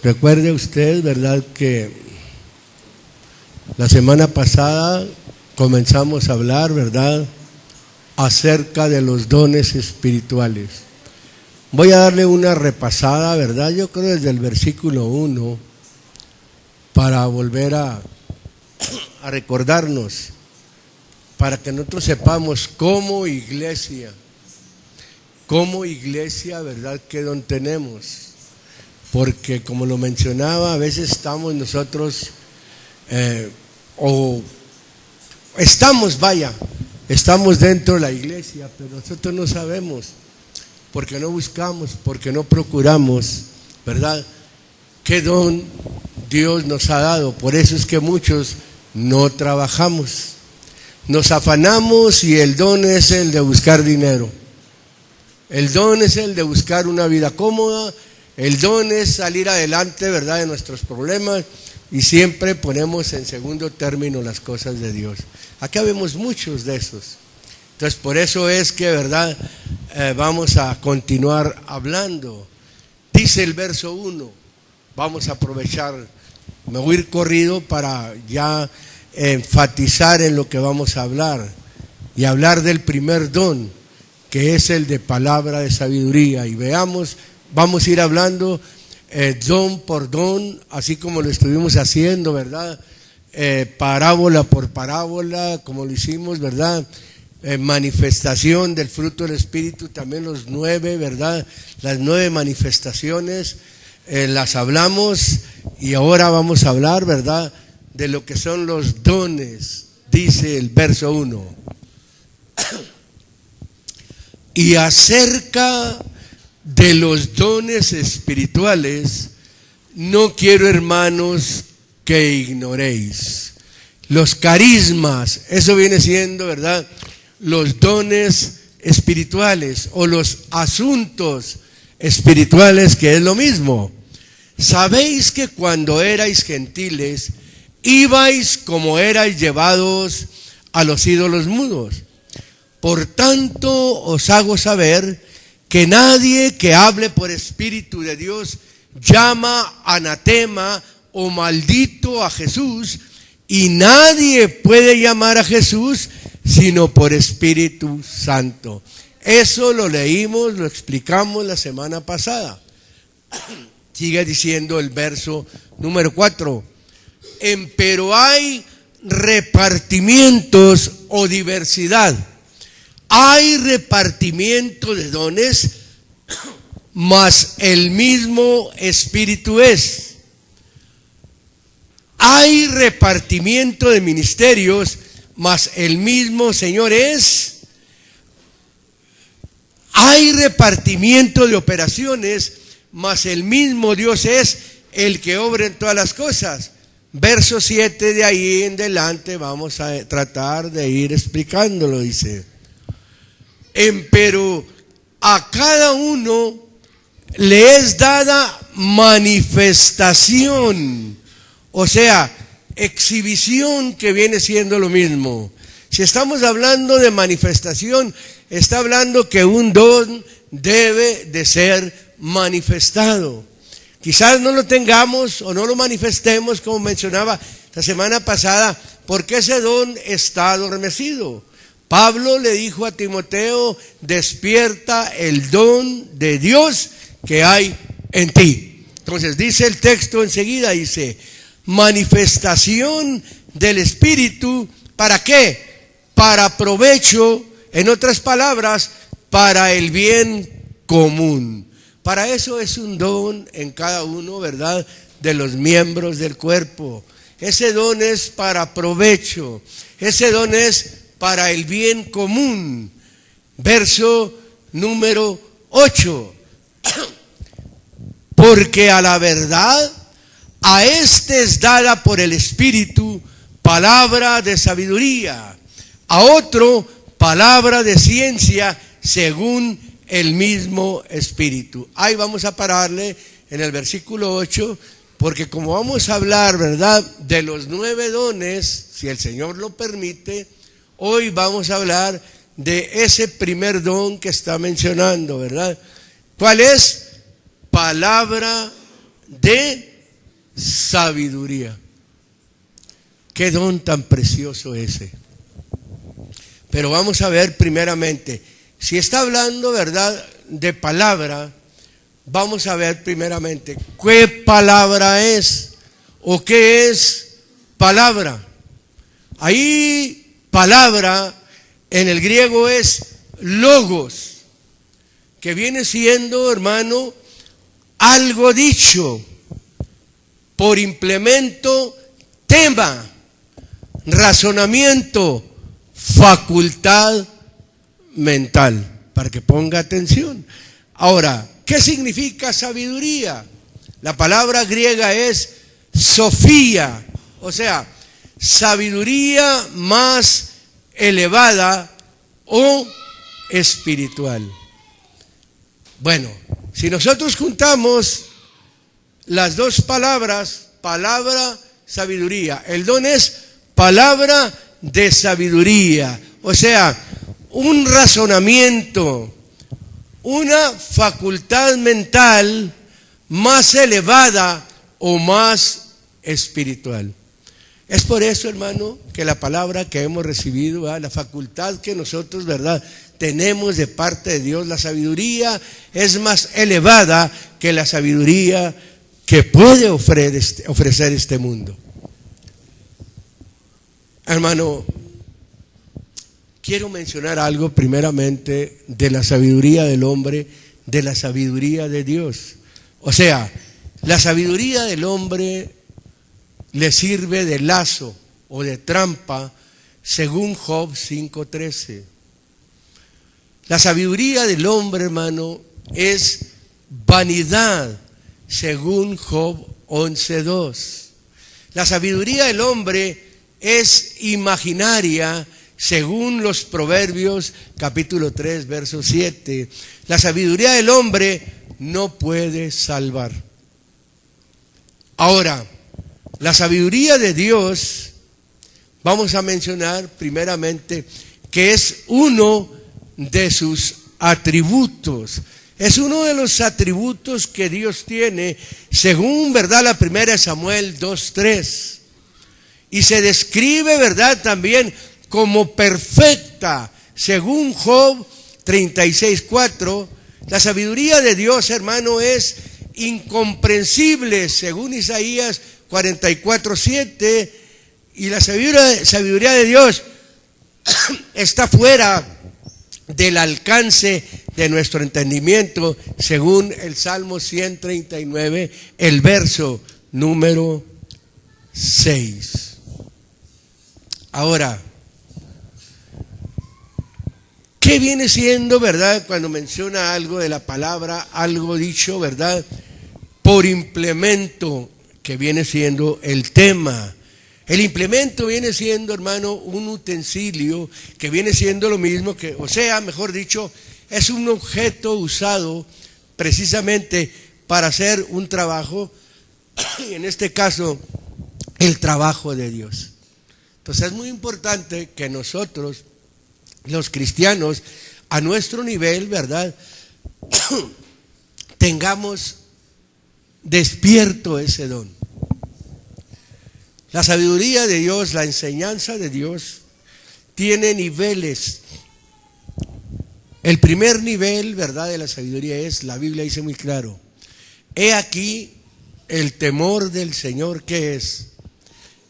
Recuerde usted, ¿verdad?, que la semana pasada comenzamos a hablar, ¿verdad?, acerca de los dones espirituales. Voy a darle una repasada, ¿verdad?, yo creo desde el versículo 1, para volver a recordarnos, para que nosotros sepamos como iglesia, ¿verdad?, qué don tenemos. Porque como lo mencionaba, a veces estamos nosotros, estamos dentro de la iglesia, pero nosotros no sabemos, porque no buscamos, porque no procuramos, ¿verdad?, qué don Dios nos ha dado. Por eso es que muchos no trabajamos, nos afanamos y el don es el de buscar dinero, el don es el de buscar una vida cómoda, el don es salir adelante, ¿verdad?, de nuestros problemas, y siempre ponemos en segundo término las cosas de Dios. Acá vemos muchos de esos. Entonces, por eso es que, ¿verdad?, vamos a continuar hablando. Dice el verso 1, vamos a aprovechar, me voy a ir corrido para ya enfatizar en lo que vamos a hablar, y hablar del primer don, que es el de palabra de sabiduría. Y veamos, vamos a ir hablando don por don, así como lo estuvimos haciendo, ¿verdad?, parábola por parábola, como lo hicimos, ¿verdad?, manifestación del fruto del Espíritu, también los 9, ¿verdad?, las 9 manifestaciones, las hablamos, y ahora vamos a hablar, ¿verdad?, de lo que son los dones. Dice el verso 1, y acerca de los dones espirituales, no quiero, hermanos, que ignoréis. Los carismas, eso viene siendo, ¿verdad?, los dones espirituales o los asuntos espirituales, que es lo mismo. Sabéis que cuando erais gentiles, ibais como erais llevados a los ídolos mudos. Por tanto, os hago saber que nadie que hable por Espíritu de Dios llama anatema o maldito a Jesús, y nadie puede llamar a Jesús sino por Espíritu Santo. Eso lo leímos, lo explicamos la semana pasada. Sigue diciendo el verso número 4, pero hay repartimientos o diversidad. Hay repartimiento de dones, mas el mismo Espíritu es. Hay repartimiento de ministerios, mas el mismo Señor es. Hay repartimiento de operaciones, mas el mismo Dios es el que obra en todas las cosas. Verso 7 de ahí en adelante vamos a tratar de ir explicándolo, dice. Pero a cada uno le es dada manifestación, o sea, exhibición, que viene siendo lo mismo. Si estamos hablando de manifestación, está hablando que un don debe de ser manifestado. Quizás no lo tengamos o no lo manifestemos, como mencionaba la semana pasada, porque ese don está adormecido. Pablo le dijo a Timoteo: despierta el don de Dios que hay en ti. Entonces dice el texto enseguida, dice, manifestación del Espíritu, ¿para qué? Para provecho, en otras palabras, para el bien común. Para eso es un don en cada uno, ¿verdad?, de los miembros del cuerpo. Ese don es para provecho, ese don es para el bien común. Verso número 8. Porque a la verdad, a este es dada por el Espíritu palabra de sabiduría, a otro palabra de ciencia según el mismo Espíritu. Ahí vamos a pararle en el versículo 8, porque como vamos a hablar, ¿verdad?, de los 9 dones, si el Señor lo permite, hoy vamos a hablar de ese primer don que está mencionando, ¿verdad? ¿Cuál es? Palabra de sabiduría. Qué don tan precioso ese. Pero vamos a ver primeramente, si está hablando, ¿verdad?, de palabra, vamos a ver primeramente qué palabra es o qué es palabra. Ahí palabra en el griego es logos, que viene siendo, hermano, algo dicho, por implemento, tema, razonamiento, facultad mental, para que ponga atención. Ahora, ¿qué significa sabiduría? La palabra griega es sofía, o sea, sabiduría más elevada o espiritual. Bueno, si nosotros juntamos las dos palabras, palabra, sabiduría, el don es palabra de sabiduría, o sea, un razonamiento, una facultad mental más elevada o más espiritual. Es por eso, hermano, que la palabra que hemos recibido, ¿verdad?, la facultad que nosotros, ¿verdad?, tenemos de parte de Dios, la sabiduría es más elevada que la sabiduría que puede ofrecer este mundo. Hermano, quiero mencionar algo primeramente de la sabiduría del hombre, de la sabiduría de Dios. O sea, la sabiduría del hombre le sirve de lazo o de trampa, según Job 5:13. La sabiduría del hombre, hermano, es vanidad, según Job 11:2. La sabiduría del hombre es imaginaria, según los Proverbios capítulo 3, verso 7. La sabiduría del hombre no puede salvar. Ahora, la sabiduría de Dios, vamos a mencionar primeramente que es uno de sus atributos. Es uno de los atributos que Dios tiene, según, ¿verdad?, la primera de Samuel 2:3. Y se describe, ¿verdad?, también como perfecta, según Job 36:4. La sabiduría de Dios, hermano, es incomprensible, según Isaías 44:7. Y la sabiduría de Dios está fuera del alcance de nuestro entendimiento, según el Salmo 139, el verso número 6. Ahora, ¿qué viene siendo, verdad, cuando menciona algo de la palabra, algo dicho, verdad, por implemento, que viene siendo el tema? El implemento viene siendo, hermano, un utensilio que viene siendo lo mismo que, o sea, mejor dicho, es un objeto usado precisamente para hacer un trabajo, y en este caso, el trabajo de Dios. Entonces es muy importante que nosotros, los cristianos, a nuestro nivel, ¿verdad?, tengamos despierto ese don. La sabiduría de Dios, la enseñanza de Dios, tiene niveles. El primer nivel, ¿verdad?, de la sabiduría es, la Biblia dice muy claro, he aquí el temor del Señor, ¿qué es?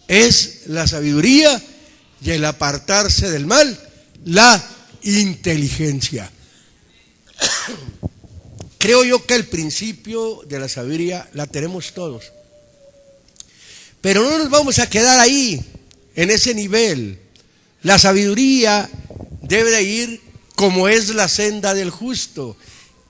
Es la sabiduría y el apartarse del mal, la inteligencia. Creo yo que el principio de la sabiduría la tenemos todos. Pero no nos vamos a quedar ahí, en ese nivel. La sabiduría debe de ir como es la senda del justo.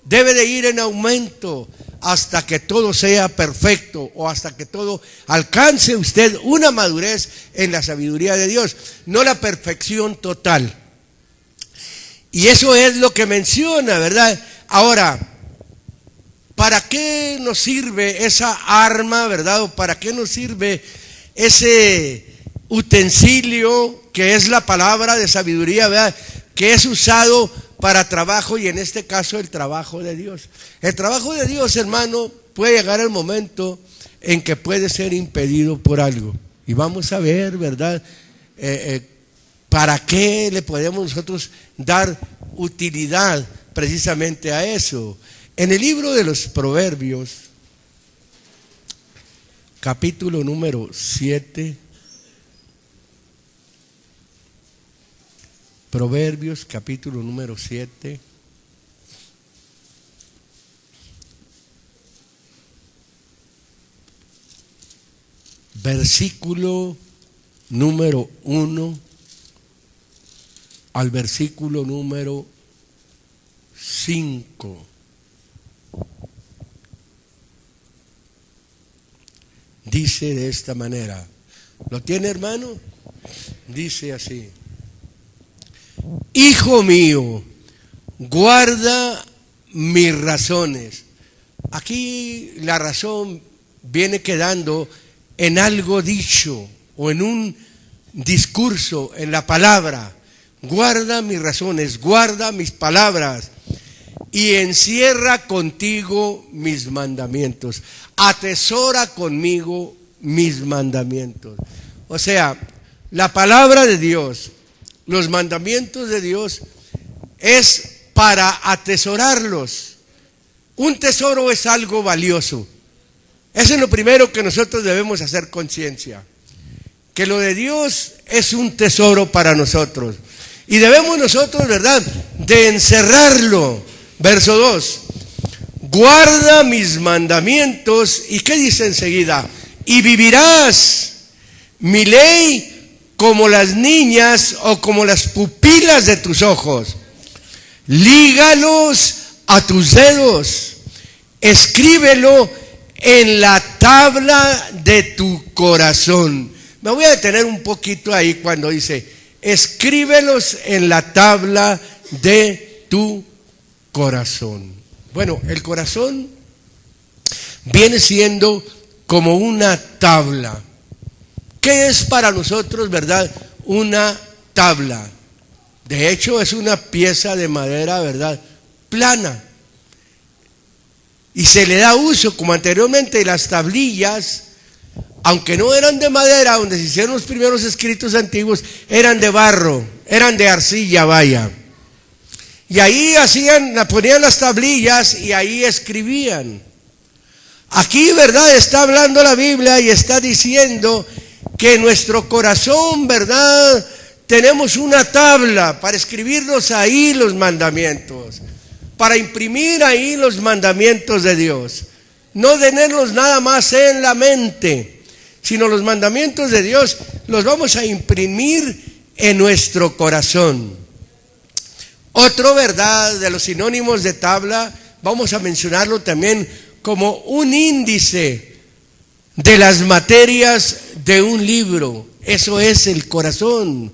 Debe de ir en aumento hasta que todo sea perfecto o hasta que todo alcance usted una madurez en la sabiduría de Dios, no la perfección total. Y eso es lo que menciona, ¿verdad? Ahora, ¿para qué nos sirve esa arma, verdad? ¿O para qué nos sirve ese utensilio que es la palabra de sabiduría, verdad? Que es usado para trabajo, y en este caso el trabajo de Dios. El trabajo de Dios, hermano, puede llegar el momento en que puede ser impedido por algo. Y vamos a ver, ¿verdad? ¿Para qué le podemos nosotros dar utilidad precisamente a eso? En el libro de los Proverbios, capítulo número 7, Proverbios, capítulo número 7, versículo número 1 al versículo número 5. Dice de esta manera. ¿Lo tiene, hermano? Dice así: Hijo mío, guarda mis razones. Aquí la razón viene quedando en algo dicho o en un discurso, en la palabra. Guarda mis razones, guarda mis palabras y encierra contigo mis mandamientos. Atesora conmigo mis mandamientos. O sea, la palabra de Dios, los mandamientos de Dios es para atesorarlos. Un tesoro es algo valioso. Eso es lo primero que nosotros debemos hacer conciencia. Que lo de Dios es un tesoro para nosotros. Y debemos nosotros, ¿verdad?, de encerrarlo. Verso 2. Guarda mis mandamientos. ¿Y qué dice enseguida? Y vivirás. Mi ley como las niñas o como las pupilas de tus ojos. Lígalos a tus dedos. Escríbelo en la tabla de tu corazón. Me voy a detener un poquito ahí cuando dice, escríbelos en la tabla de tu corazón. Bueno, el corazón viene siendo como una tabla. ¿Qué es para nosotros, verdad? Una tabla. De hecho, es una pieza de madera, ¿verdad?, plana. Y se le da uso, como anteriormente las tablillas, aunque no eran de madera, donde se hicieron los primeros escritos antiguos, eran de barro, eran de arcilla, vaya. Y ahí ponían las tablillas y ahí escribían. Aquí, ¿verdad?, está hablando la Biblia y está diciendo que en nuestro corazón, ¿verdad?, tenemos una tabla para escribirnos ahí los mandamientos, para imprimir ahí los mandamientos de Dios. No tenerlos nada más en la mente, sino los mandamientos de Dios los vamos a imprimir en nuestro corazón. Otro, ¿verdad?, de los sinónimos de tabla, vamos a mencionarlo también como un índice de las materias de un libro. Eso es el corazón.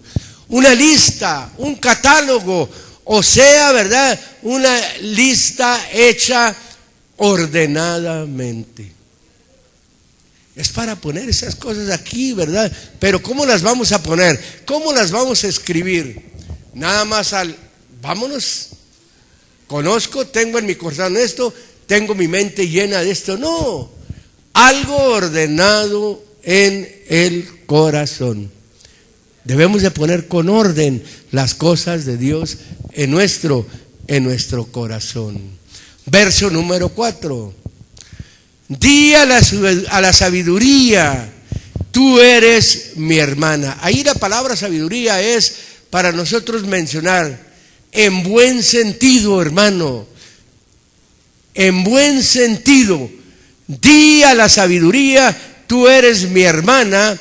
Una lista, un catálogo, o sea, ¿verdad?, una lista hecha ordenadamente. Es para poner esas cosas aquí, ¿verdad? Pero ¿cómo las vamos a poner? ¿Cómo las vamos a escribir? Nada más vámonos, conozco, tengo en mi corazón esto, tengo mi mente llena de esto. No, algo ordenado en el corazón. Debemos de poner con orden las cosas de Dios en nuestro corazón. Verso número 4. Di a la sabiduría, tú eres mi hermana. Ahí la palabra sabiduría es para nosotros mencionar en buen sentido, hermano, en buen sentido. Di a la sabiduría, tú eres mi hermana.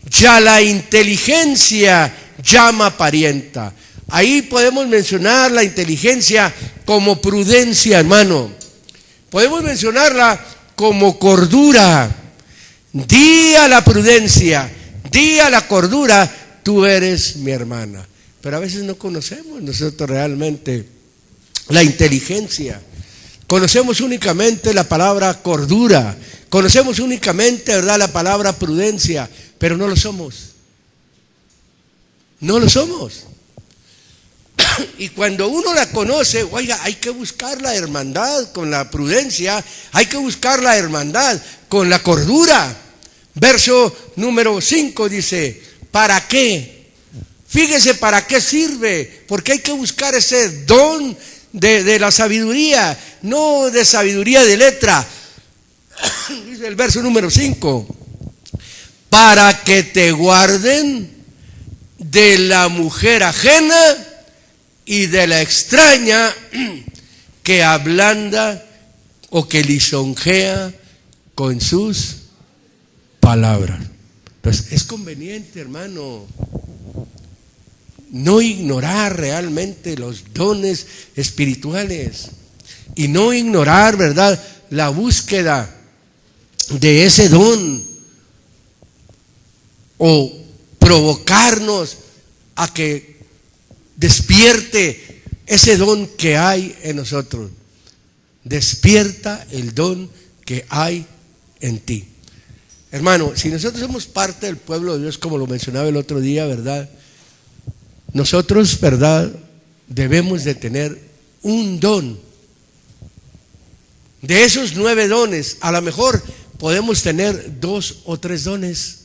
Ya la inteligencia llama parienta. Ahí podemos mencionar la inteligencia como prudencia, hermano. Podemos mencionarla como cordura. Di a la prudencia, di a la cordura, tú eres mi hermana. Pero a veces no conocemos nosotros realmente la inteligencia. Conocemos únicamente la palabra cordura. Conocemos únicamente, ¿verdad?, la palabra prudencia. Pero no lo somos. No lo somos. Y cuando uno la conoce, oiga, hay que buscar la hermandad con la prudencia, hay que buscar la hermandad con la cordura. Verso número 5 dice, ¿para qué? Fíjese para qué sirve, porque hay que buscar ese don de la sabiduría, no de sabiduría de letra. Dice el verso número 5, para que te guarden de la mujer ajena y de la extraña que ablanda o que lisonjea con sus palabras. Entonces es conveniente, hermano, no ignorar realmente los dones espirituales y no ignorar, ¿verdad?, la búsqueda de ese don o provocarnos a que despierte ese don que hay en nosotros. Despierta el don que hay en ti. Hermano, si nosotros somos parte del pueblo de Dios, como lo mencionaba el otro día, ¿verdad? Nosotros, ¿verdad?, debemos de tener un don. De esos 9 dones, a lo mejor podemos tener 2 o 3 dones,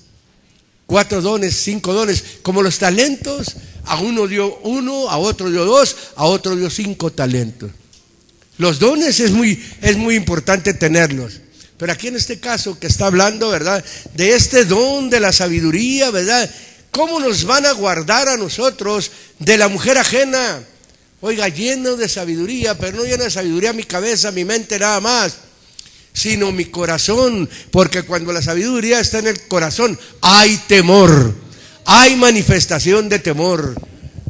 4 dones, 5 dones, como los talentos. A uno dio 1, a otro dio 2, a otro dio 5 talentos. Los dones es muy importante tenerlos. Pero aquí en este caso que está hablando, ¿verdad?, de este don de la sabiduría, ¿verdad? ¿Cómo nos van a guardar a nosotros de la mujer ajena? Oiga, lleno de sabiduría, pero no lleno de sabiduría mi cabeza, mi mente nada más, sino mi corazón, porque cuando la sabiduría está en el corazón, hay temor, hay manifestación de temor.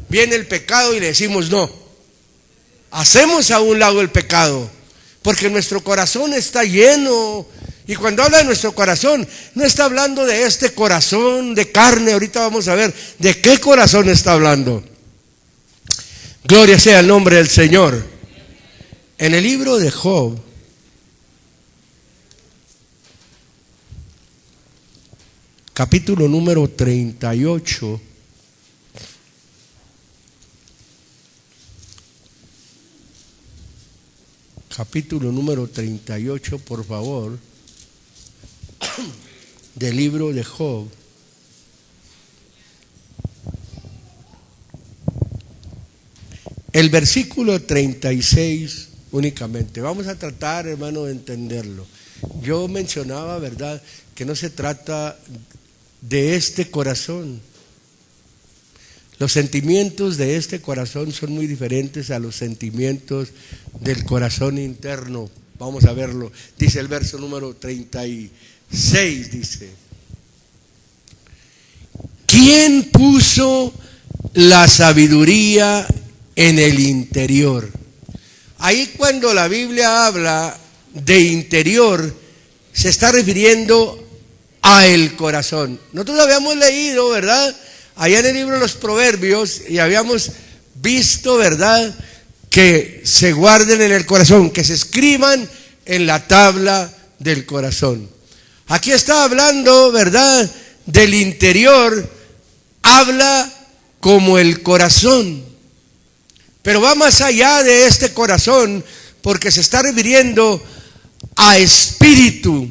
Viene el pecado y le decimos no. Hacemos a un lado el pecado, porque nuestro corazón está lleno. Y cuando habla de nuestro corazón, no está hablando de este corazón de carne. Ahorita vamos a ver de qué corazón está hablando. Gloria sea el nombre del Señor. En el libro de Job, capítulo número 38, capítulo número 38, por favor, del libro de Job. El versículo 36 únicamente. Vamos a tratar, hermano, de entenderlo. Yo mencionaba, ¿verdad?, que no se trata de este corazón. Los sentimientos de este corazón son muy diferentes a los sentimientos del corazón interno. Vamos a verlo. Dice el verso número 36, dice: ¿quién puso la sabiduría en el interior? Ahí cuando la Biblia habla de interior, se está refiriendo a el corazón. Nosotros habíamos leído, ¿verdad?, allá en el libro de los Proverbios, y habíamos visto, ¿verdad?, que se guarden en el corazón, que se escriban en la tabla del corazón. Aquí está hablando, ¿verdad?, del interior, habla como el corazón, pero va más allá de este corazón, porque se está refiriendo a espíritu,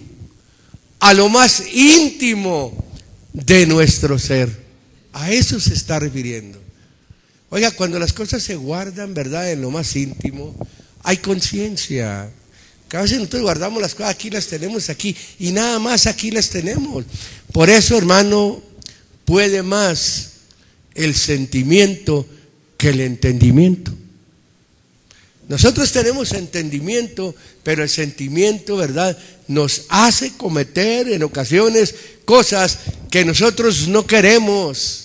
a lo más íntimo de nuestro ser. A eso se está refiriendo. Oiga, cuando las cosas se guardan, ¿verdad?, en lo más íntimo, hay conciencia. Que a veces nosotros guardamos las cosas, aquí las tenemos aquí, y nada más aquí las tenemos. Por eso, hermano, puede más el sentimiento que el entendimiento. Nosotros tenemos entendimiento, pero el sentimiento, ¿verdad?, nos hace cometer en ocasiones cosas que nosotros no queremos.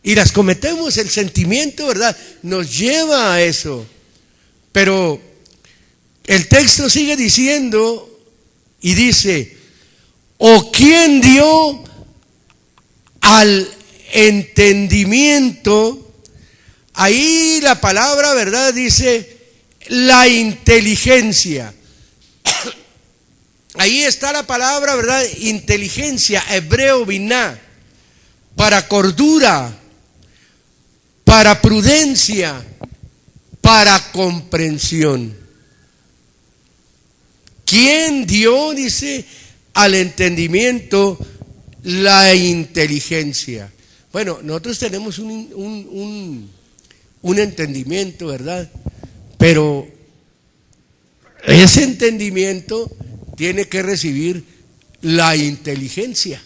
Y las cometemos, el sentimiento, ¿verdad?, nos lleva a eso. Pero el texto sigue diciendo y dice: ¿o quién dio al entendimiento? Ahí la palabra, ¿verdad?, dice la inteligencia. Ahí está la palabra, ¿verdad?, inteligencia, hebreo biná, para cordura, para prudencia, para comprensión. ¿Quién dio, dice, al entendimiento la inteligencia? Bueno, nosotros tenemos un entendimiento, ¿verdad? Pero ese entendimiento tiene que recibir la inteligencia.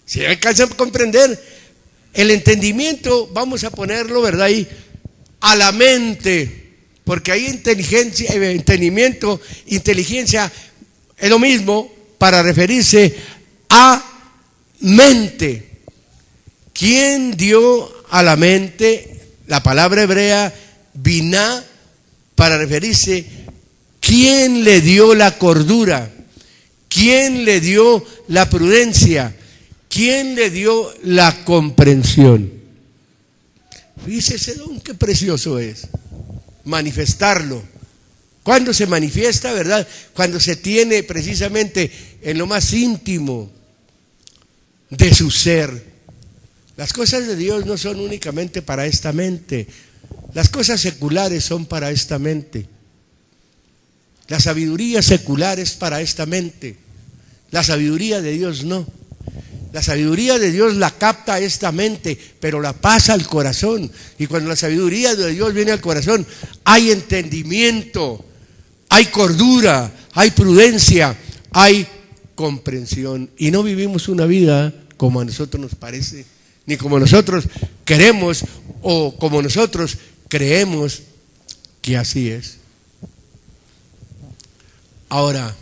Si alcanza a comprender el entendimiento, vamos a ponerlo, ¿verdad? Ahí, a la mente, porque hay inteligencia, entendimiento, inteligencia, es lo mismo para referirse a mente. ¿Quién dio a la mente? La palabra hebrea, biná, para referirse, ¿quién le dio la cordura? ¿Quién le dio la prudencia? ¿Quién le dio la comprensión? Fíjese ese don, qué precioso es manifestarlo. ¿Cuándo se manifiesta, verdad? Cuando se tiene precisamente en lo más íntimo de su ser. Las cosas de Dios no son únicamente para esta mente. Las cosas seculares son para esta mente. La sabiduría secular es para esta mente. La sabiduría de Dios no. La sabiduría de Dios la capta esta mente, pero la pasa al corazón. Y cuando la sabiduría de Dios viene al corazón, hay entendimiento, hay cordura, hay prudencia, hay comprensión. Y no vivimos una vida como a nosotros nos parece, ni como nosotros queremos o como nosotros creemos que así es. Ahora,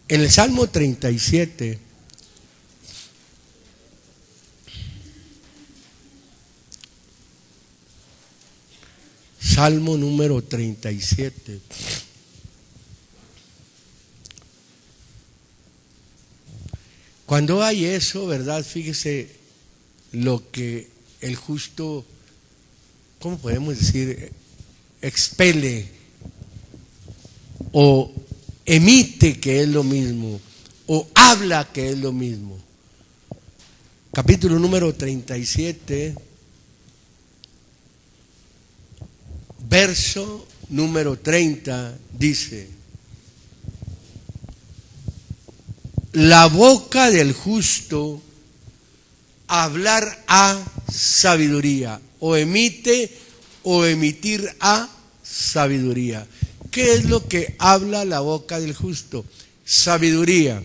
en el Salmo 37, Salmo número 37. Cuando hay eso, ¿verdad? Fíjese lo que el justo, ¿cómo podemos decir? Expele o emite, que es lo mismo, o habla, que es lo mismo. Capítulo número 37, verso número 30, dice: la boca del justo hablar a sabiduría, o emite o emitir a sabiduría. ¿Qué es lo que habla la boca del justo? Sabiduría.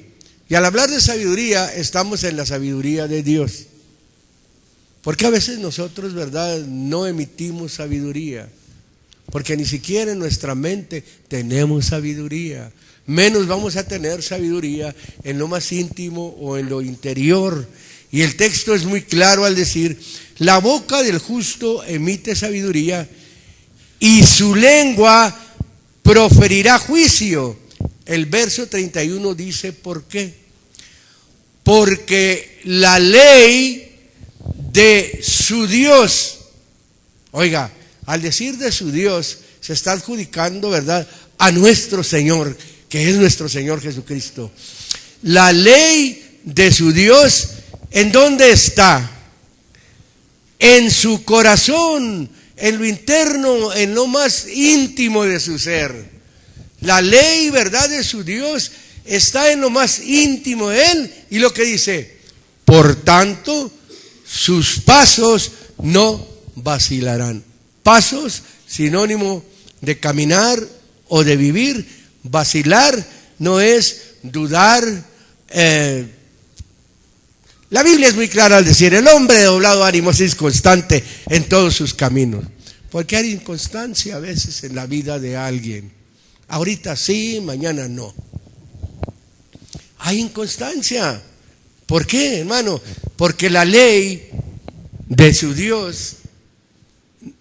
Y al hablar de sabiduría, estamos en la sabiduría de Dios. Porque a veces nosotros, ¿verdad?, no emitimos sabiduría. Porque ni siquiera en nuestra mente tenemos sabiduría. Menos vamos a tener sabiduría en lo más íntimo o en lo interior. Y el texto es muy claro al decir: la boca del justo emite sabiduría y su lengua proferirá juicio. El verso 31 dice: ¿por qué? Porque la ley de su Dios, oiga, al decir de su Dios, se está adjudicando, ¿verdad?, a nuestro Señor, que es nuestro Señor Jesucristo. La ley de su Dios, ¿en dónde está? En su corazón, en lo interno, en lo más íntimo de su ser. La ley, ¿verdad?, de su Dios está en lo más íntimo de Él. Y lo que dice: por tanto, sus pasos no vacilarán. Pasos, sinónimo de caminar o de vivir. Vacilar no es dudar. La Biblia es muy clara al decir: el hombre de doblado ánimo es inconstante en todos sus caminos. Porque hay inconstancia a veces en la vida de alguien. Ahorita sí, mañana no. Hay inconstancia. ¿Por qué, hermano? Porque la ley de su Dios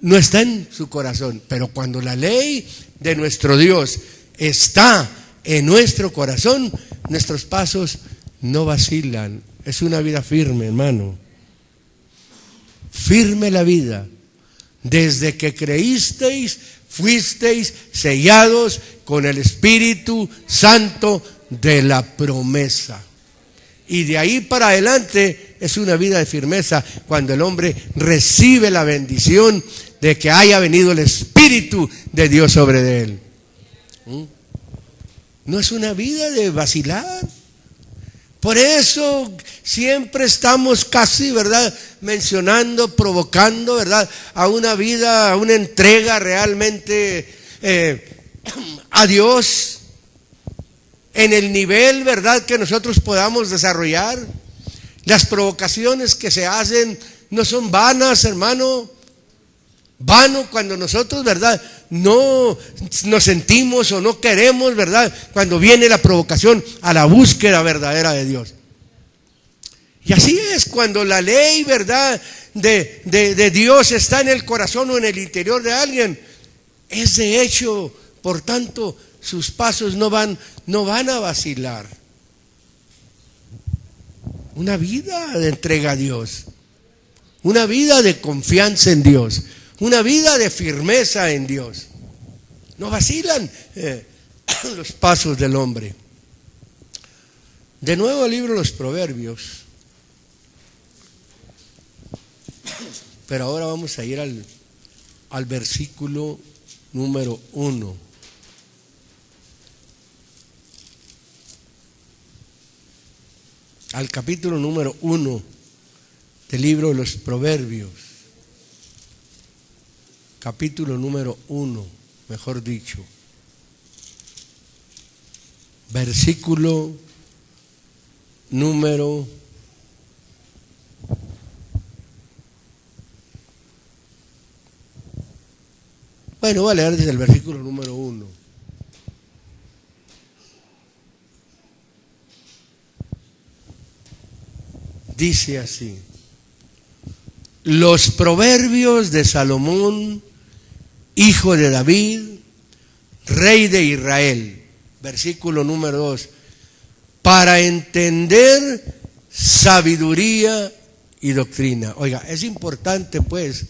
no está en su corazón. Pero cuando la ley de nuestro Dios está en nuestro corazón, nuestros pasos no vacilan. Es una vida firme, hermano. Firme la vida. Desde que creísteis, fuisteis sellados con el Espíritu Santo de la promesa. Y de ahí para adelante es una vida de firmeza cuando el hombre recibe la bendición de que haya venido el Espíritu de Dios sobre él. No es una vida de vacilar. Por eso siempre estamos casi, ¿verdad?, mencionando, provocando, ¿verdad?, a una vida, a una entrega realmente a Dios en el nivel, ¿verdad?, que nosotros podamos desarrollar. Las provocaciones que se hacen no son vanas, hermano. Vano cuando nosotros, ¿verdad?, no nos sentimos o no queremos, ¿verdad?, cuando viene la provocación a la búsqueda verdadera de Dios. Y así es cuando la ley, ¿verdad?, de Dios está en el corazón o en el interior de alguien. Es de hecho, por tanto, sus pasos no van a vacilar. Una vida de entrega a Dios, una vida de confianza en Dios, una vida de firmeza en Dios. No vacilan los pasos del hombre. De nuevo el libro de los Proverbios. Pero ahora vamos a ir al versículo número 1. Al capítulo número 1 del libro de los Proverbios. Capítulo número 1, mejor dicho. Versículo número 1. Voy a leer desde el versículo número 1. Dice así: los proverbios de Salomón, hijo de David, rey de Israel. Versículo número 2. Para entender sabiduría y doctrina. Oiga, es importante pues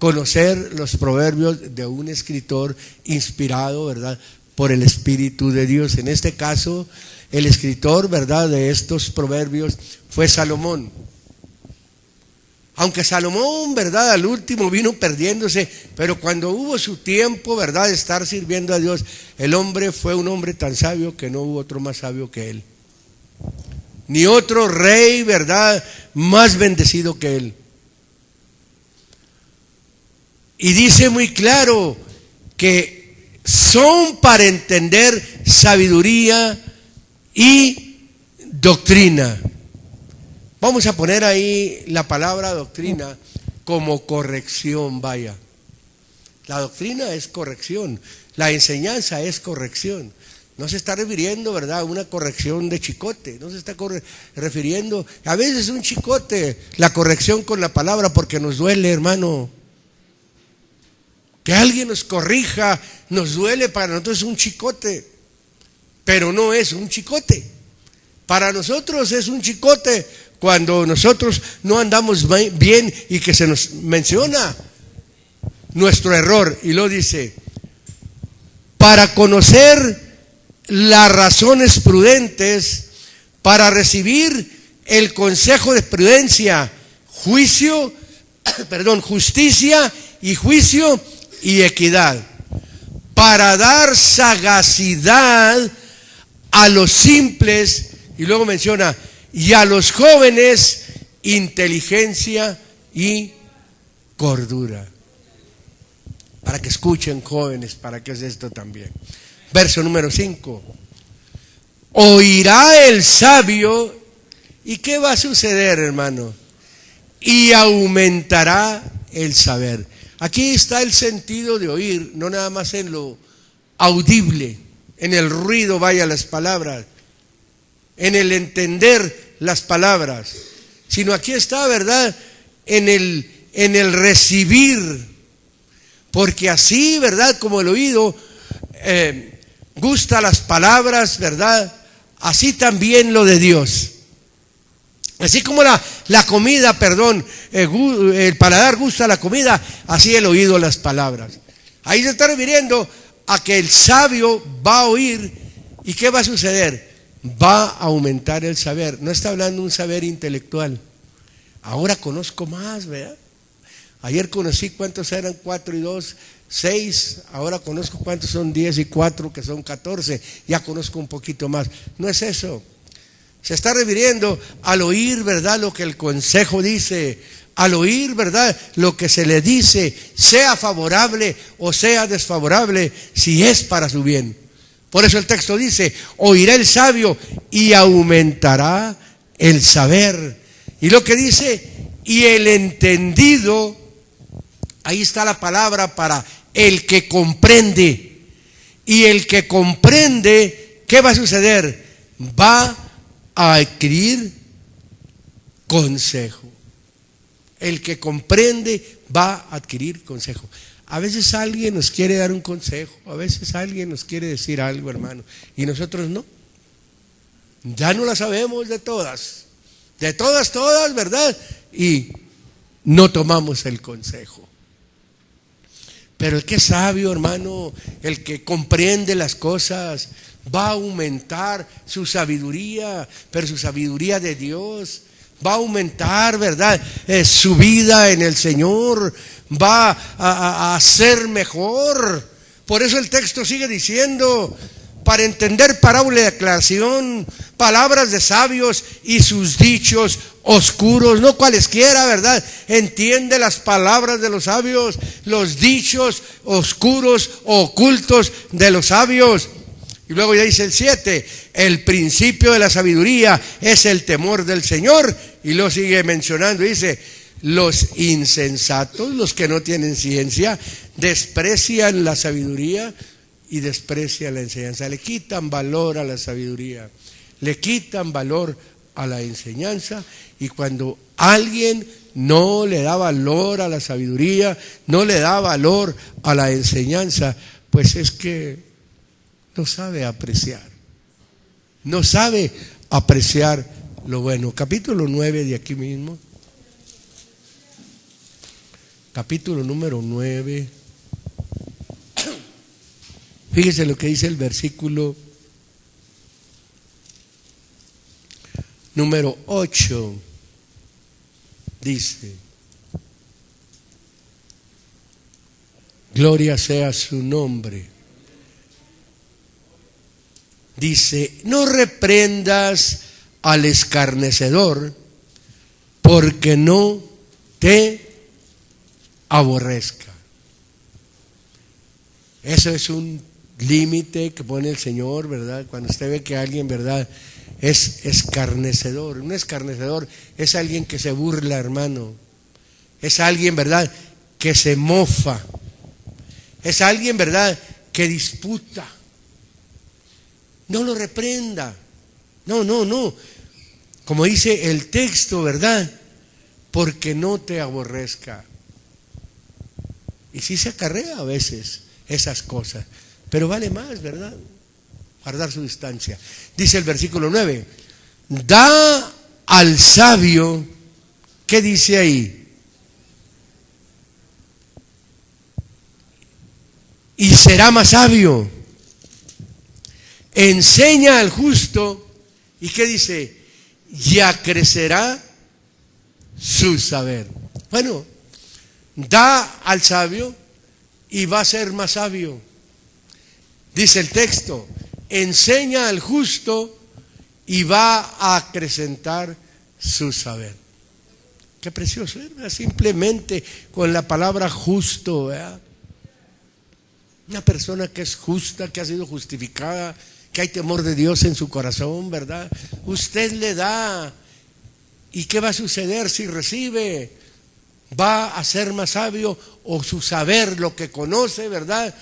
conocer los proverbios de un escritor inspirado, ¿verdad?, por el Espíritu de Dios. En este caso, el escritor, ¿verdad?, de estos proverbios fue Salomón. Aunque Salomón, ¿verdad?, al último vino perdiéndose, pero cuando hubo su tiempo, ¿verdad?, de estar sirviendo a Dios, el hombre fue un hombre tan sabio que no hubo otro más sabio que él. Ni otro rey, ¿verdad?, más bendecido que él. Y dice muy claro que son para entender sabiduría y doctrina. Vamos a poner ahí la palabra doctrina como corrección, vaya. La doctrina es corrección, la enseñanza es corrección. No se está refiriendo, ¿verdad?, a una corrección de chicote, no se está refiriendo, a veces un chicote, la corrección con la palabra porque nos duele, hermano. Que alguien nos corrija, nos duele, para nosotros es un chicote, pero no es un chicote. Para nosotros es un chicote cuando nosotros no andamos bien y que se nos menciona nuestro error. Y lo dice: para conocer las razones prudentes, para recibir el consejo de prudencia, justicia y juicio y equidad, para dar sagacidad a los simples, y luego menciona, y a los jóvenes inteligencia y cordura. Para que escuchen, jóvenes, para que es esto también. Verso número 5. Oirá el sabio, ¿y qué va a suceder, hermano? Y aumentará el saber. Aquí está el sentido de oír, no nada más en lo audible, en el ruido, vaya, las palabras, en el entender las palabras, sino aquí está, ¿verdad?, en el recibir, porque así, ¿verdad?, como el oído gusta las palabras, ¿verdad?, así también lo de Dios. Así como la comida, el paladar gusta la comida, así el oído las palabras. Ahí se está refiriendo a que el sabio va a oír, ¿y qué va a suceder? Va a aumentar el saber. No está hablando de un saber intelectual, Ahora conozco más, ¿verdad? Ayer conocí cuántos eran 4 y 2, 6. Ahora conozco cuántos son 10 y 4, que son 14. Ya conozco un poquito más. No es eso. Se está refiriendo al oír, ¿verdad?, lo que el consejo dice, al oír, ¿verdad?, lo que se le dice, sea favorable o sea desfavorable, si es para su bien. Por eso el texto dice, oirá el sabio y aumentará el saber. Y lo que dice, y el entendido, ahí está la palabra para el que comprende. Y el que comprende, ¿qué va a suceder? Va a adquirir consejo. El que comprende va a adquirir consejo. A veces alguien nos quiere dar un consejo, a veces alguien nos quiere decir algo, hermano, y nosotros no. Ya no la sabemos de todas, ¿verdad? Y no tomamos el consejo. Pero el que es sabio, hermano, el que comprende las cosas, va a aumentar su sabiduría, pero su sabiduría de Dios. Va a aumentar, ¿verdad?, su vida en el Señor. Va a ser mejor. Por eso el texto sigue diciendo, para entender parábola de aclaración, palabras de sabios y sus dichos oscuros, no cualesquiera, ¿verdad? Entiende las palabras de los sabios, los dichos oscuros o ocultos de los sabios. Y luego ya dice el 7, el principio de la sabiduría es el temor del Señor. Y lo sigue mencionando, dice, los insensatos, los que no tienen ciencia, desprecian la sabiduría y desprecian la enseñanza. Le quitan valor a la sabiduría, le quitan valor a la enseñanza. Y cuando alguien no le da valor a la sabiduría, no le da valor a la enseñanza, pues es que no sabe apreciar. No sabe apreciar lo bueno. Capítulo 9 de aquí mismo. Capítulo número 9. Fíjese lo que dice el versículo número 8. Dice, gloria sea su nombre. Dice, no reprendas al escarnecedor, porque no te aborrezca. Eso es un límite que pone el Señor, ¿verdad? Cuando usted ve que alguien, ¿verdad?, es escarnecedor. Un escarnecedor es alguien que se burla, hermano. Es alguien, ¿verdad?, que se mofa. Es alguien, ¿verdad?, que disputa. No lo reprenda. No. Como dice el texto, ¿verdad?, porque no te aborrezca. Y sí se acarrea a veces esas cosas, pero vale más, ¿verdad?, guardar su distancia. Dice el versículo 9, da al sabio, ¿qué dice ahí? Y será más sabio. Enseña al justo, ¿y qué dice? Ya crecerá su saber. Bueno, da al sabio y va a ser más sabio. Dice el texto, enseña al justo y va a acrecentar su saber. Qué precioso, ¿verdad? Simplemente con la palabra justo, ¿verdad? Una persona que es justa, que ha sido justificada, que hay temor de Dios en su corazón, ¿verdad? Usted le da. ¿Y qué va a suceder si recibe? Va a ser más sabio, o su saber, lo que conoce, ¿verdad?,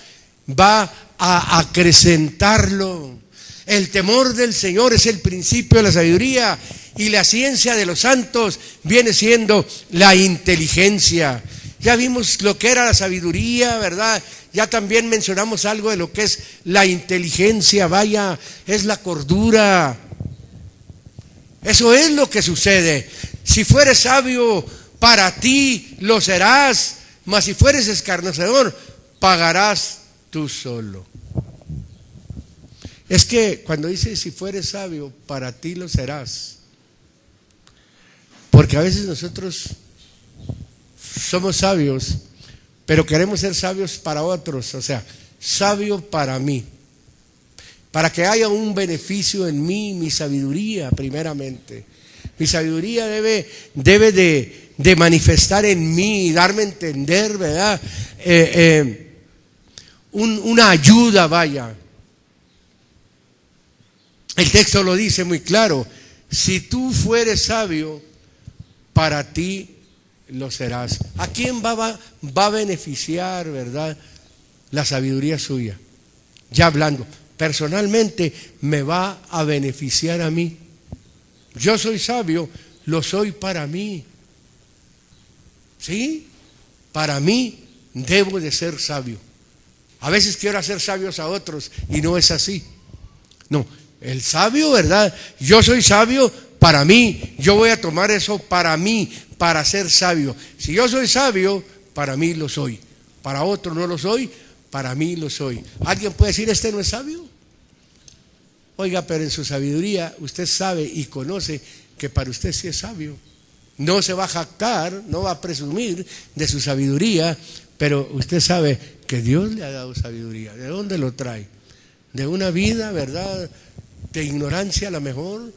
va a acrecentarlo. El temor del Señor es el principio de la sabiduría, y la ciencia de los santos viene siendo la inteligencia. Ya vimos lo que era la sabiduría, ¿verdad? Ya también mencionamos algo de lo que es la inteligencia. Vaya, es la cordura. Eso es lo que sucede. Si fueres sabio, para ti lo serás, mas si fueres escarnecedor, pagarás tú solo. Es que cuando dice si fueres sabio, para ti lo serás, Porque a veces nosotros somos sabios, pero queremos ser sabios para otros, o sea, sabio para mí. Para que haya un beneficio en mí, mi sabiduría primeramente. Mi sabiduría debe de manifestar en mí, darme a entender, ¿verdad? Una ayuda, vaya. El texto lo dice muy claro: si tú fueres sabio, para ti lo serás. ¿A quién va a beneficiar, verdad, la sabiduría suya? Ya hablando, personalmente me va a beneficiar a mí. Yo soy sabio, lo soy para mí. ¿Sí? Para mí debo de ser sabio. A veces quiero hacer sabios a otros y no es así. No, el sabio, ¿verdad? Yo soy sabio para mí, yo voy a tomar eso para mí, para ser sabio. Si yo soy sabio, para mí lo soy. Para otro no lo soy, para mí lo soy. ¿Alguien puede decir, este no es sabio? Oiga, pero en su sabiduría usted sabe y conoce que para usted sí es sabio. No se va a jactar, no va a presumir de su sabiduría, pero usted sabe que Dios le ha dado sabiduría. ¿De dónde lo trae? De una vida, ¿verdad?, de ignorancia a lo mejor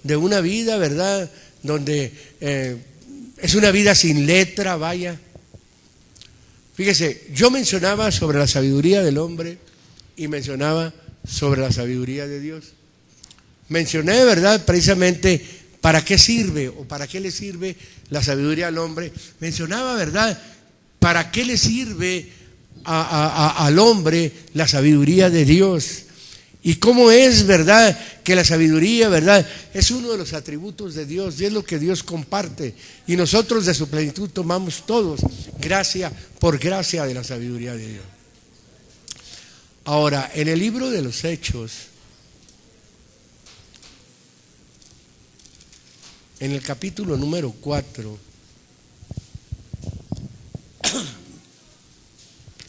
de una vida, ¿verdad?, donde es una vida sin letra, vaya. Fíjese, yo mencionaba sobre la sabiduría del hombre y mencionaba sobre la sabiduría de Dios. Mencioné, ¿verdad?, precisamente para qué sirve o para qué le sirve la sabiduría al hombre. Mencionaba, ¿verdad?, para qué le sirve al hombre la sabiduría de Dios. Y cómo es, ¿verdad?, que la sabiduría, ¿verdad?, es uno de los atributos de Dios y es lo que Dios comparte. Y nosotros de su plenitud tomamos todos gracia por gracia de la sabiduría de Dios. Ahora, en el libro de los Hechos, en el capítulo número 4,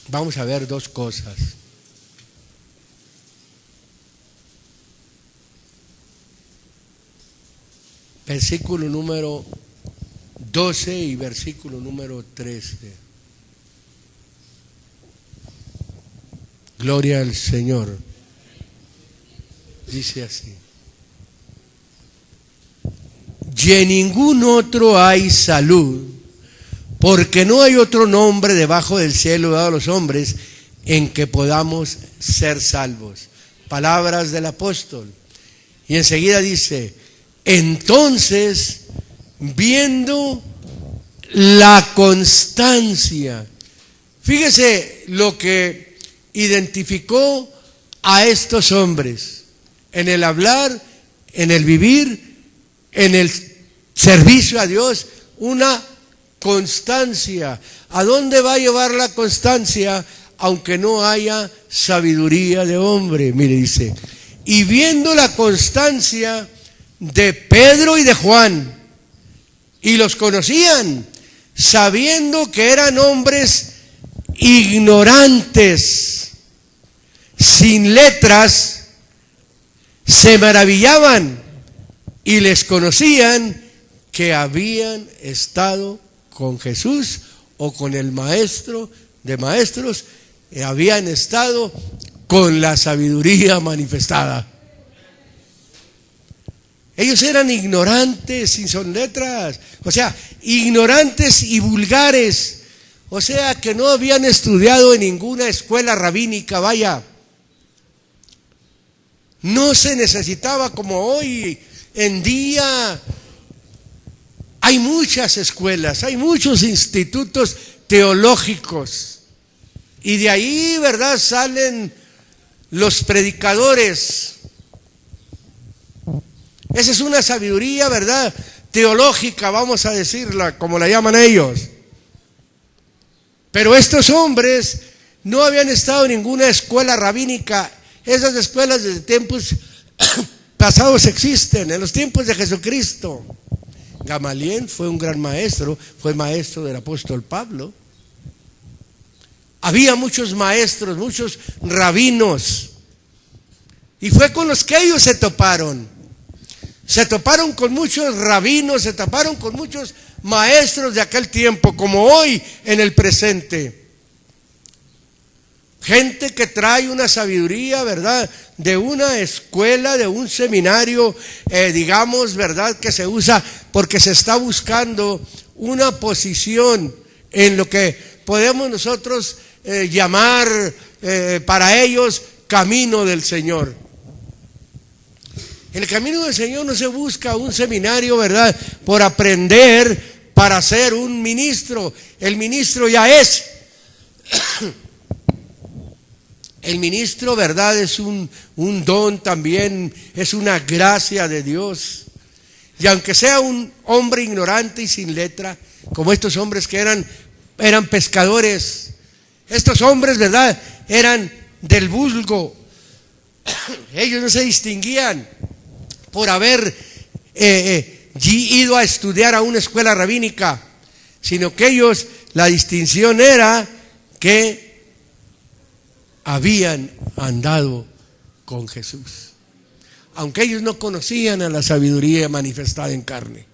vamos a ver dos cosas. Versículo número 12 y versículo número 13. Gloria al Señor. Dice así: y en ningún otro hay salud, porque no hay otro nombre debajo del cielo dado a los hombres en que podamos ser salvos. Palabras del apóstol. Y enseguida dice: entonces, viendo la constancia. Fíjese lo que identificó a estos hombres en el hablar, en el vivir, en el servicio a Dios, una constancia. ¿A dónde va a llevar la constancia? Aunque no haya sabiduría de hombre. Mire, dice: y viendo la constancia de Pedro y de Juan, y los conocían, sabiendo que eran hombres ignorantes, sin letras, se maravillaban y les conocían que habían estado con Jesús o con el maestro de maestros, habían estado con la sabiduría manifestada. Ellos eran ignorantes, sin letras, o sea, ignorantes y vulgares, o sea, que no habían estudiado en ninguna escuela rabínica, vaya. No se necesitaba como hoy en día. Hay muchas escuelas, hay muchos institutos teológicos, y de ahí, ¿verdad?, salen los predicadores. Esa es una sabiduría, ¿verdad?, teológica, vamos a decirla, como la llaman ellos. Pero estos hombres no habían estado en ninguna escuela rabínica. Esas escuelas desde tiempos pasados existen, en los tiempos de Jesucristo. Gamaliel fue un gran maestro, fue maestro del apóstol Pablo. Había muchos maestros, muchos rabinos, y fue con los que ellos se toparon. Se toparon con muchos rabinos, se toparon con muchos maestros de aquel tiempo, como hoy en el presente. Gente que trae una sabiduría, ¿verdad?, de una escuela, de un seminario, digamos, ¿verdad?, que se usa porque se está buscando una posición en lo que podemos nosotros llamar para ellos camino del Señor. En el camino del Señor no se busca un seminario, ¿verdad?, por aprender para ser un ministro. El ministro ya es. El ministro, ¿verdad?, es un don también, es una gracia de Dios. Y aunque sea un hombre ignorante y sin letra, como estos hombres que eran pescadores, estos hombres, ¿verdad?, eran del vulgo. Ellos no se distinguían por haber ido a estudiar a una escuela rabínica, sino que ellos, la distinción era que habían andado con Jesús, aunque ellos no conocían a la sabiduría manifestada en carne,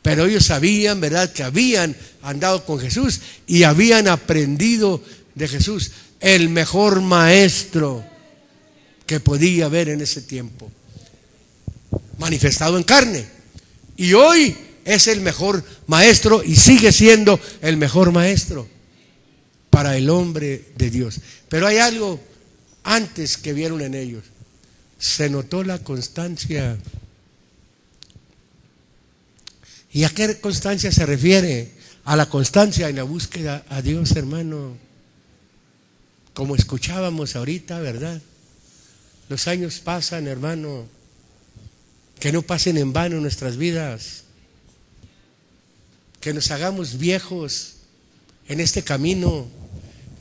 pero ellos sabían, ¿verdad?, que habían andado con Jesús y habían aprendido de Jesús, el mejor maestro que podía haber en ese tiempo, manifestado en carne. Y hoy es el mejor maestro y sigue siendo el mejor maestro para el hombre de Dios. Pero hay algo antes que vieron en ellos. Se notó la constancia. ¿Y a qué constancia se refiere? A la constancia en la búsqueda a Dios, hermano. Como escuchábamos ahorita, ¿verdad? Los años pasan, hermano. Que no pasen en vano nuestras vidas. Que nos hagamos viejos en este camino.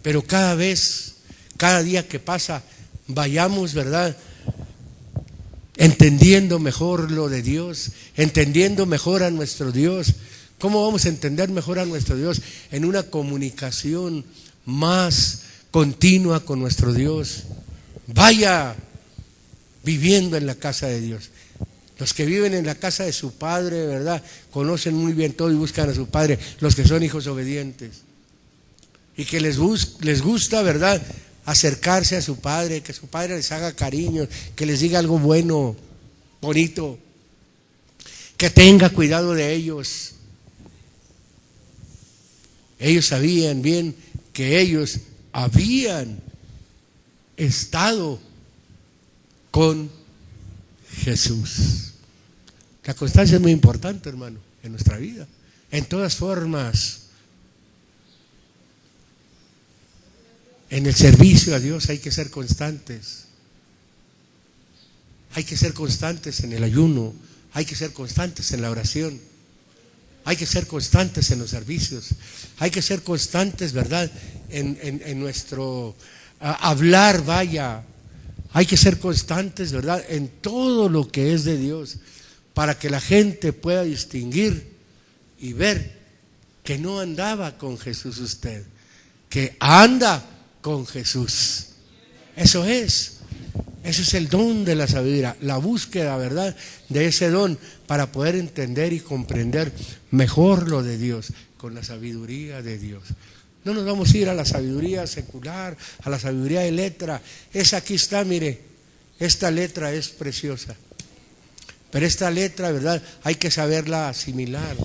Pero cada vez, cada día que pasa, vayamos, ¿verdad?, entendiendo mejor lo de Dios, entendiendo mejor a nuestro Dios. ¿Cómo vamos a entender mejor a nuestro Dios? En una comunicación más continua con nuestro Dios. Vaya viviendo en la casa de Dios. Los que viven en la casa de su Padre, ¿verdad?, conocen muy bien todo y buscan a su Padre. Los que son hijos obedientes y que les gusta, ¿verdad?, acercarse a su Padre, que su Padre les haga cariño, que les diga algo bueno, bonito, que tenga cuidado de ellos. Ellos sabían bien que ellos habían estado con Jesús. La constancia es muy importante, hermano, en nuestra vida, en todas formas. En el servicio a Dios hay que ser constantes. Hay que ser constantes en el ayuno, hay que ser constantes en la oración, hay que ser constantes en los servicios, hay que ser constantes, ¿verdad?, en nuestro hablar, vaya. Hay que ser constantes, ¿verdad?, en todo lo que es de Dios, para que la gente pueda distinguir y ver que no andaba con Jesús usted, que anda con Jesús. Eso es el don de la sabiduría, la búsqueda, ¿verdad?, de ese don para poder entender y comprender mejor lo de Dios, con la sabiduría de Dios. No nos vamos a ir a la sabiduría secular, a la sabiduría de letra. Esa aquí está, mire, esta letra es preciosa. Pero esta letra, ¿verdad?, hay que saberla asimilar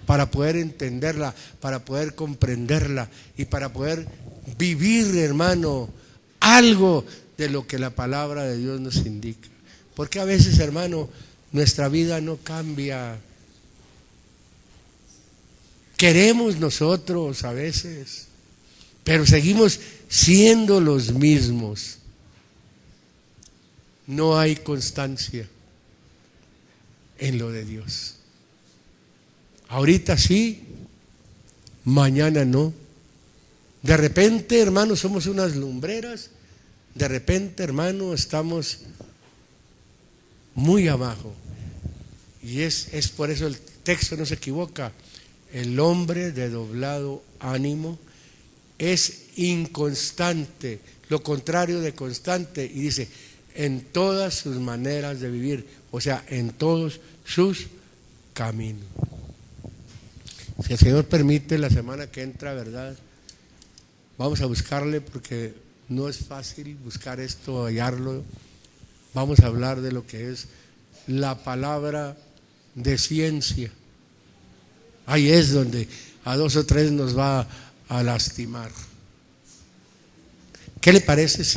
para poder entenderla, para poder comprenderla y para poder vivir, hermano, algo de lo que la palabra de Dios nos indica. Porque a veces, hermano, nuestra vida no cambia. Queremos nosotros a veces, pero seguimos siendo los mismos. No hay constancia en lo de Dios. Ahorita sí, mañana no. De repente, hermano, somos unas lumbreras. De repente, hermano, estamos muy abajo. Y es por eso el texto no se equivoca. El hombre de doblado ánimo es inconstante, lo contrario de constante. Y dice, en todas sus maneras de vivir, o sea, en todos sus caminos. Si el Señor permite, la semana que entra, ¿verdad? Vamos a buscarle porque no es fácil buscar esto, hallarlo. Vamos a hablar de lo que es la palabra de ciencia. Ahí es donde a 2 o 3 nos va a lastimar. ¿Qué le parece si